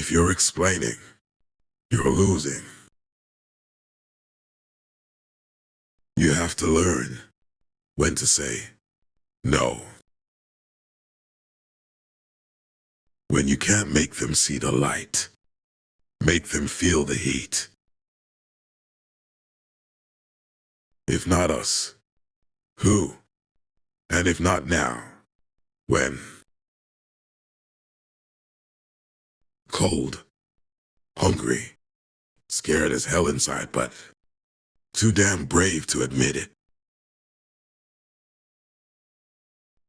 If you're explaining, you're losing. You have to learn when to say no. When you can't make them see the light, make them feel the heat. If not us, who? And if not now, when? Cold, hungry, scared as hell inside, but too damn brave to admit it.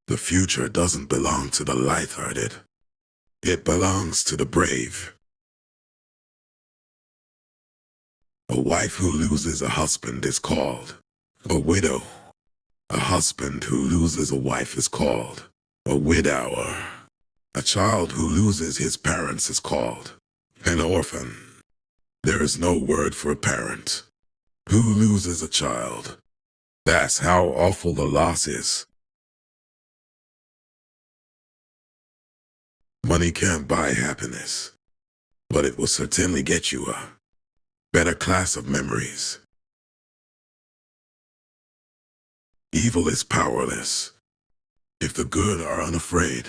The future doesn't belong to the light-hearted. It belongs to the brave. A wife who loses a husband is called a widow. A husband who loses a wife is called a widower. A child who loses his parents is called an orphan. There is no word for a parent who loses a child. That's how awful the loss is. Money can't buy happiness, but it will certainly get you a better class of memories. Evil is powerless if the good are unafraid.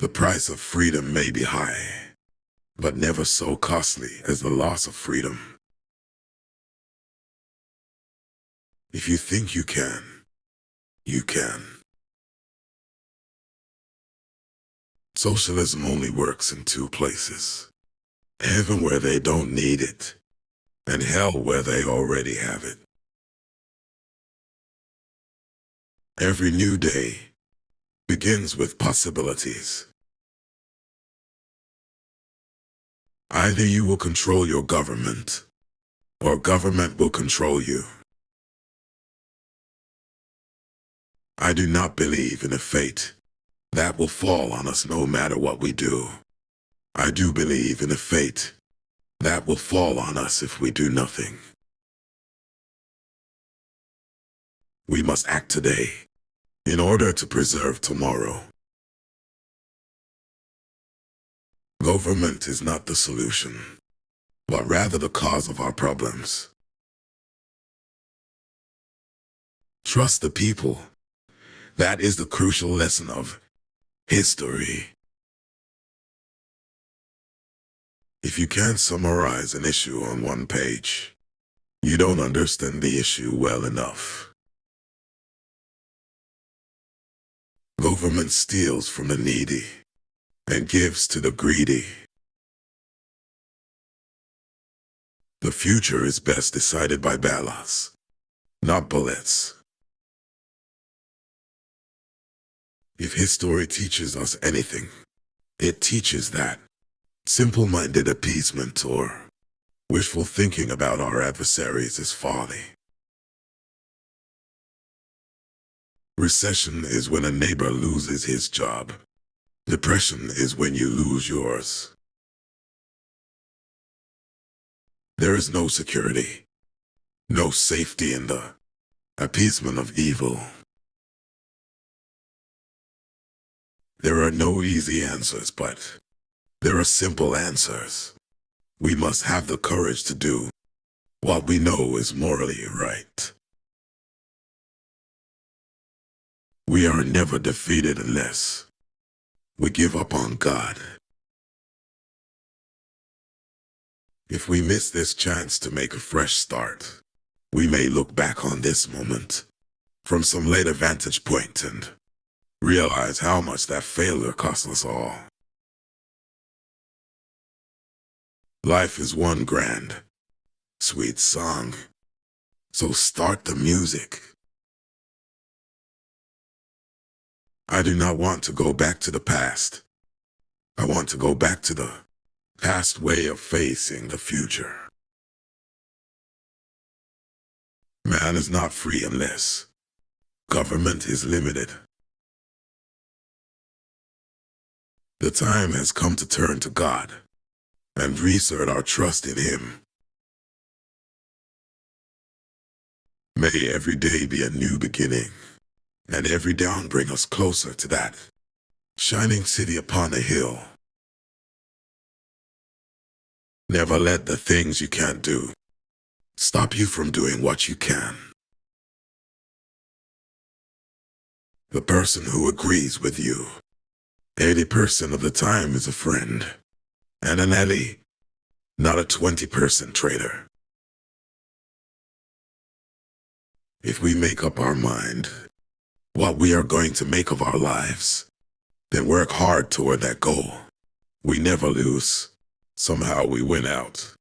The price of freedom may be high, but never so costly as the loss of freedom. If you think you can, you can. Socialism only works in two places: heaven where they don't need it, and hell where they already have it. Every new day begins with possibilities. Either you will control your government, or government will control you. I do not believe in a fate that will fall on us no matter what we do. I do believe in a fate that will fall on us if we do nothing. We must act today in order to preserve tomorrow. Government is not the solution, but rather the cause of our problems. Trust the people. That is the crucial lesson of history. If you can't summarize an issue on one page, you don't understand the issue well enough. Government steals from the needy and gives to the greedy. The future is best decided by ballots, not bullets. If history teaches us anything, it teaches that simple-minded appeasement or wishful thinking about our adversaries is folly. Recession is when a neighbor loses his job. Depression is when you lose yours. There is no security, no safety in the appeasement of evil. There are no easy answers, but there are simple answers. We must have the courage to do what we know is morally right. We are never defeated unless we give up on God. If we miss this chance to make a fresh start, we may look back on this moment from some later vantage point and realize how much that failure cost us all. Life is one grand, sweet song, so start the music. I do not want to go back to the past. I want to go back to the past way of facing the future. Man is not free unless government is limited. The time has come to turn to God and reassert our trust in Him. May every day be a new beginning, and every dawn bring us closer to that shining city upon a hill. Never let the things you can't do stop you from doing what you can. The person who agrees with you 80% of the time is a friend and an ally, not a 20% traitor. If we make up our mind what we are going to make of our lives, then work hard toward that goal. We never lose. Somehow we win out.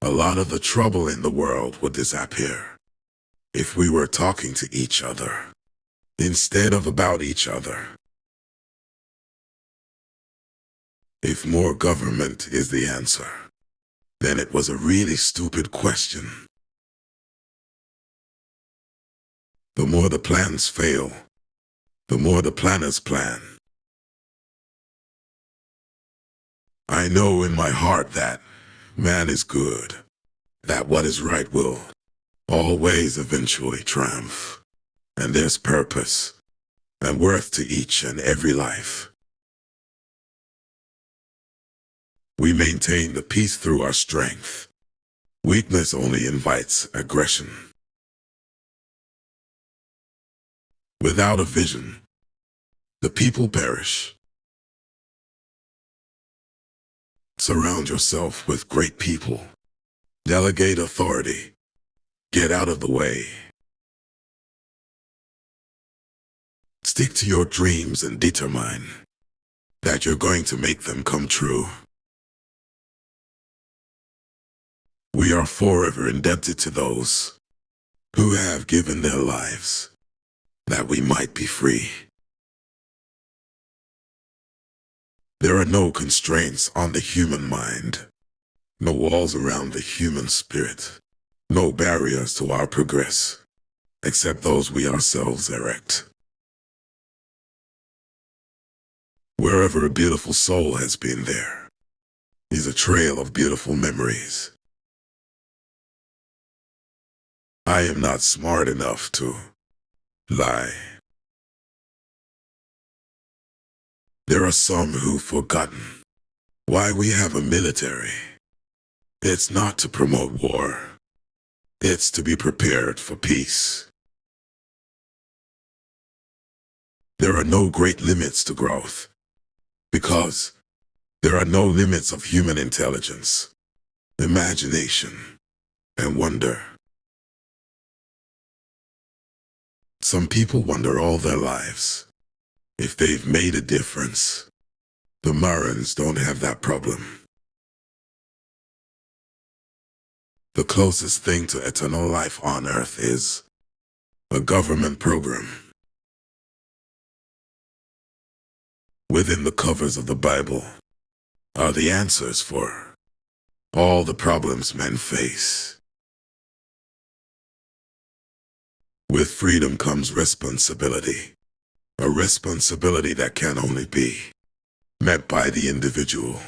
A lot of the trouble in the world would disappear if we were talking to each other instead of about each other. If more government is the answer, then it was a really stupid question. The more the plans fail, the more the planners plan. I know in my heart that man is good, that what is right will always eventually triumph, and there's purpose and worth to each and every life. We maintain the peace through our strength. Weakness only invites aggression. Without a vision, the people perish. Surround yourself with great people. Delegate authority. Get out of the way. Stick to your dreams and determine that you're going to make them come true. We are forever indebted to those who have given their lives that we might be free. There are no constraints on the human mind, no walls around the human spirit, no barriers to our progress, except those we ourselves erect. Wherever a beautiful soul has been, there is a trail of beautiful memories. I am not smart enough to lie. There are some who've forgotten why we have a military. It's not to promote war. It's to be prepared for peace. There are no great limits to growth, because there are no limits of human intelligence, imagination, and wonder. Some people wonder all their lives if they've made a difference. The Marans don't have that problem. The closest thing to eternal life on earth is a government program. Within the covers of the Bible are the answers for all the problems men face. With freedom comes responsibility, a responsibility that can only be met by the individual.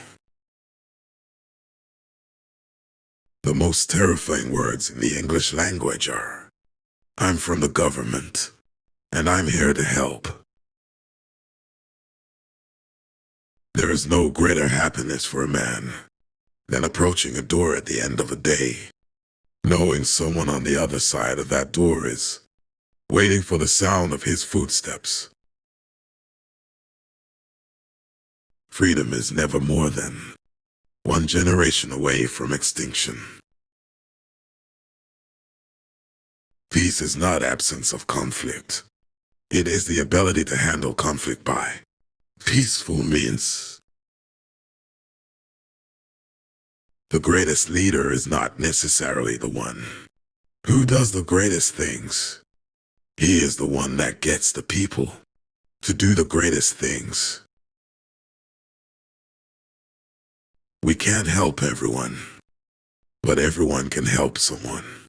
The most terrifying words in the English language are, "I'm from the government, and I'm here to help." There is no greater happiness for a man than approaching a door at the end of a day, knowing someone on the other side of that door is waiting for the sound of his footsteps. Freedom is never more than one generation away from extinction. Peace is not absence of conflict. It is the ability to handle conflict by peaceful means. The greatest leader is not necessarily the one who does the greatest things. He is the one that gets the people to do the greatest things. We can't help everyone, but everyone can help someone.